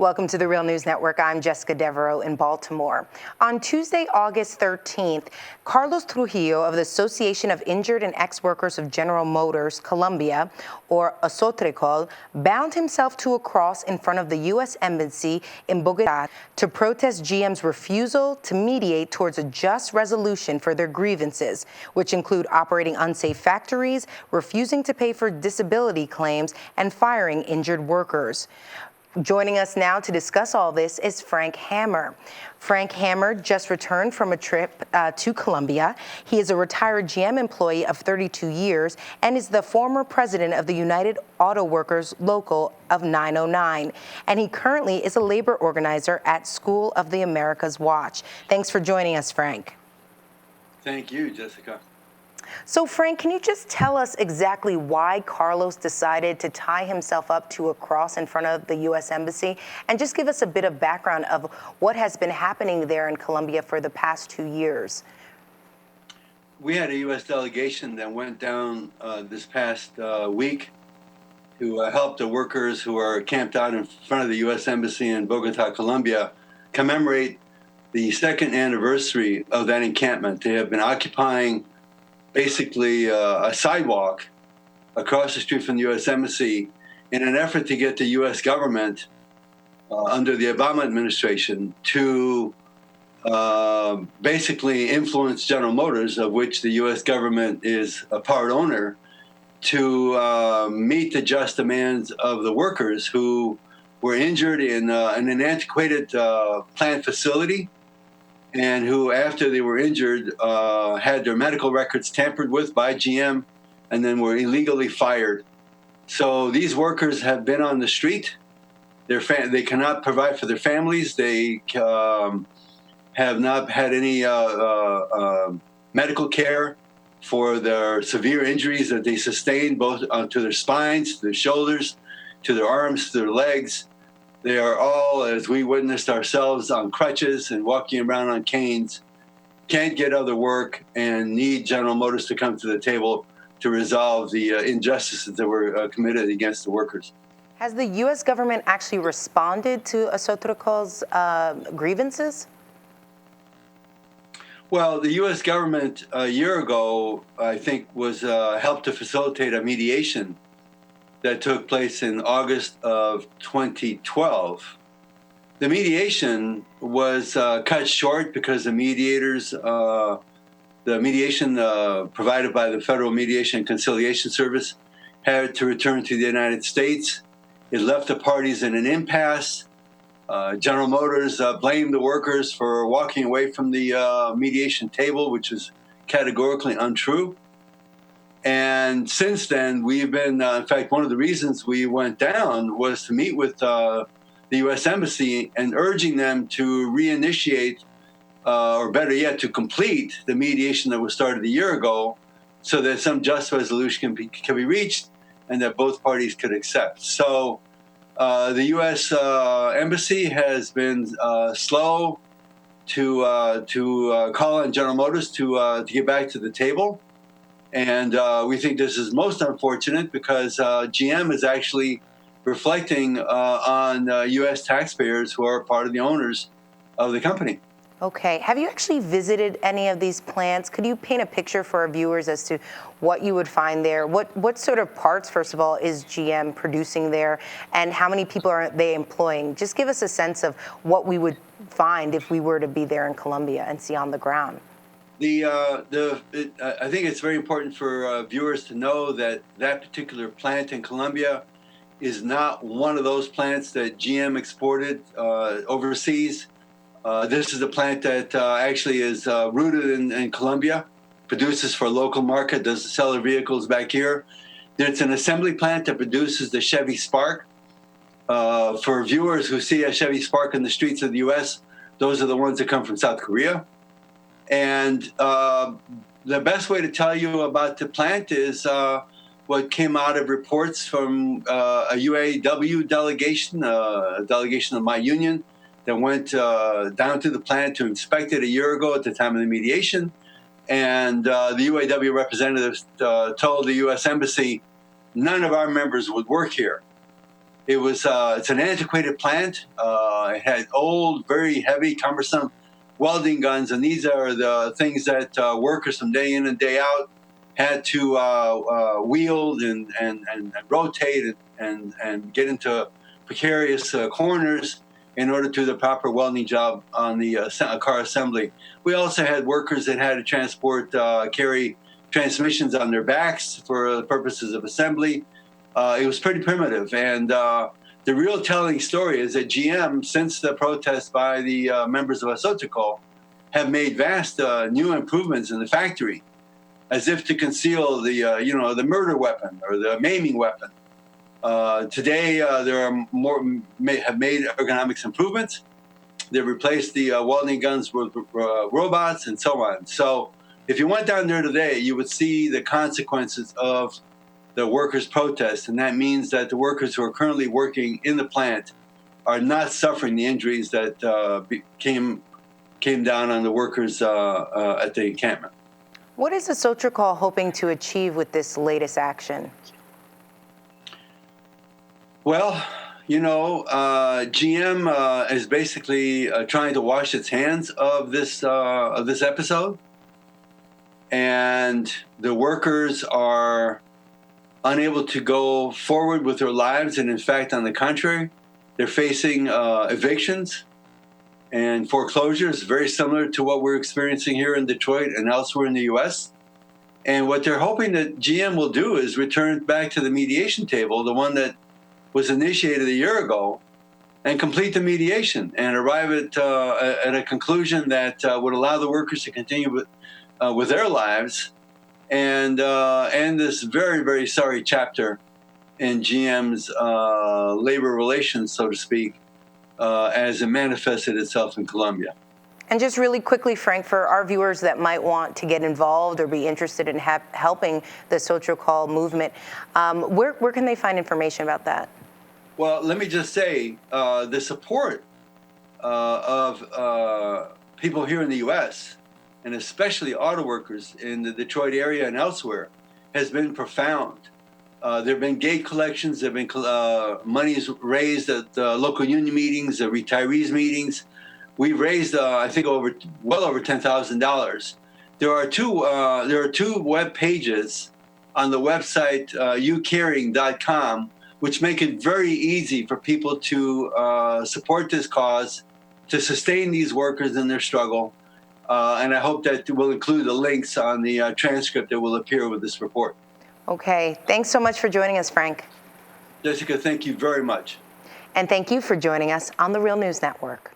Welcome to the Real News Network. I'm Jessica Devereaux in Baltimore. On Tuesday, August 13th, Carlos Trujillo of the Association of Injured and Ex-Workers of General Motors, Colombia, or ASOTRECOL, bound himself to a cross in front of the U.S. Embassy in Bogotá to protest GM's refusal to mediate towards a just resolution for their grievances, which include operating unsafe factories, refusing to pay for disability claims, and firing injured workers. Joining us now to discuss all this is Frank Hammer. Frank Hammer just returned from a trip to Colombia. He is a retired GM employee of 32 years and is the former president of the United Auto Workers Local of 909. And he currently is a labor organizer at School of the Americas Watch. Thanks for joining us, Frank. Thank you, Jessica. So, Frank, can you just tell us exactly why Carlos decided to tie himself up to a cross in front of the U.S. Embassy, and just give us a bit of background of what has been happening there in Colombia for the past 2 years? We had a U.S. delegation that went down this past week to help the workers who are camped out in front of the U.S. Embassy in Bogotá, Colombia, commemorate the second anniversary of that encampment. They have been occupying basically a sidewalk across the street from the U.S. Embassy in an effort to get the U.S. government under the Obama administration to basically influence General Motors, of which the U.S. government is a part owner, to meet the just demands of the workers who were injured in an antiquated plant facility, and who, after they were injured, had their medical records tampered with by GM and then were illegally fired. So these workers have been on the street. They cannot provide for their families. They have not had any medical care for their severe injuries that they sustained, both to their spines, to their shoulders, to their arms, to their legs. They are all, as we witnessed ourselves, on crutches and walking around on canes, can't get other work, and need General Motors to come to the table to resolve the injustices that were committed against the workers. Has the U.S. government actually responded to ASOTRECOL's grievances? Well, the U.S. government a year ago, I think, was helped to facilitate a mediation that took place in August of 2012. The mediation was cut short because the mediation provided by the Federal Mediation and Conciliation Service had to return to the United States. It left the parties in an impasse. General Motors blamed the workers for walking away from the mediation table, which was categorically untrue. And since then, we've been, in fact, one of the reasons we went down was to meet with the U.S. Embassy and urging them to reinitiate, or better yet, to complete the mediation that was started a year ago so that some just resolution can be reached and that both parties could accept. So the U.S. Embassy has been slow to call on General Motors to get back to the table. And we think this is most unfortunate because GM is actually reflecting on U.S. taxpayers who are part of the owners of the company. Okay. Have you actually visited any of these plants? Could you paint a picture for our viewers as to what you would find there? What sort of parts, first of all, is GM producing there, and how many people are they employing? Just give us a sense of what we would find if we were to be there in Colombia and see on the ground. I think it's very important for viewers to know that that particular plant in Colombia is not one of those plants that GM exported overseas. This is a plant that actually is rooted in Colombia, produces for a local market, doesn't sell their vehicles back here. It's an assembly plant that produces the Chevy Spark. For viewers who see a Chevy Spark in the streets of the U.S., those are the ones that come from South Korea. And the best way to tell you about the plant is what came out of reports from a UAW delegation, a delegation of my union, that went down to the plant to inspect it a year ago at the time of the mediation. And the UAW representatives told the U.S. Embassy, none of our members would work here. It's an antiquated plant. It had old, very heavy, cumbersome welding guns, and these are the things that workers from day in and day out had to wield and rotate and get into precarious corners in order to do the proper welding job on the car assembly. We also had workers that had to carry transmissions on their backs for the purposes of assembly. It was pretty primitive. And the real telling story is that GM, since the protest by the members of Asotokol, have made vast new improvements in the factory, as if to conceal the murder weapon or the maiming weapon. Today, there are have made ergonomics improvements. They've replaced the welding guns with robots and so on. So if you went down there today, you would see the consequences of the workers' protest, and that means that the workers who are currently working in the plant are not suffering the injuries that came down on the workers at the encampment. What is Asotokol hoping to achieve with this latest action? Well, GM is basically trying to wash its hands of this episode, and the workers are unable to go forward with their lives, and in fact, on the contrary, they're facing evictions and foreclosures, very similar to what we're experiencing here in Detroit and elsewhere in the U.S. And what they're hoping that GM will do is return back to the mediation table, the one that was initiated a year ago, and complete the mediation and arrive at a conclusion that would allow the workers to continue with their lives and end this very, very sorry chapter in GM's labor relations, so to speak, as it manifested itself in Colombia. And just really quickly, Frank, for our viewers that might want to get involved or be interested in helping the Asotokol movement, where can they find information about that? Well, let me just say the support of people here in the U.S., and especially auto workers in the Detroit area and elsewhere, has been profound. There have been gate collections, there have been monies raised at local union meetings, retirees meetings. We've raised, I think, well over $10,000. There are two web pages on the website youcaring.com, which make it very easy for people to support this cause, to sustain these workers in their struggle. And I hope that we'll include the links on the transcript that will appear with this report. Okay. Thanks so much for joining us, Frank. Jessica, thank you very much. And thank you for joining us on the Real News Network.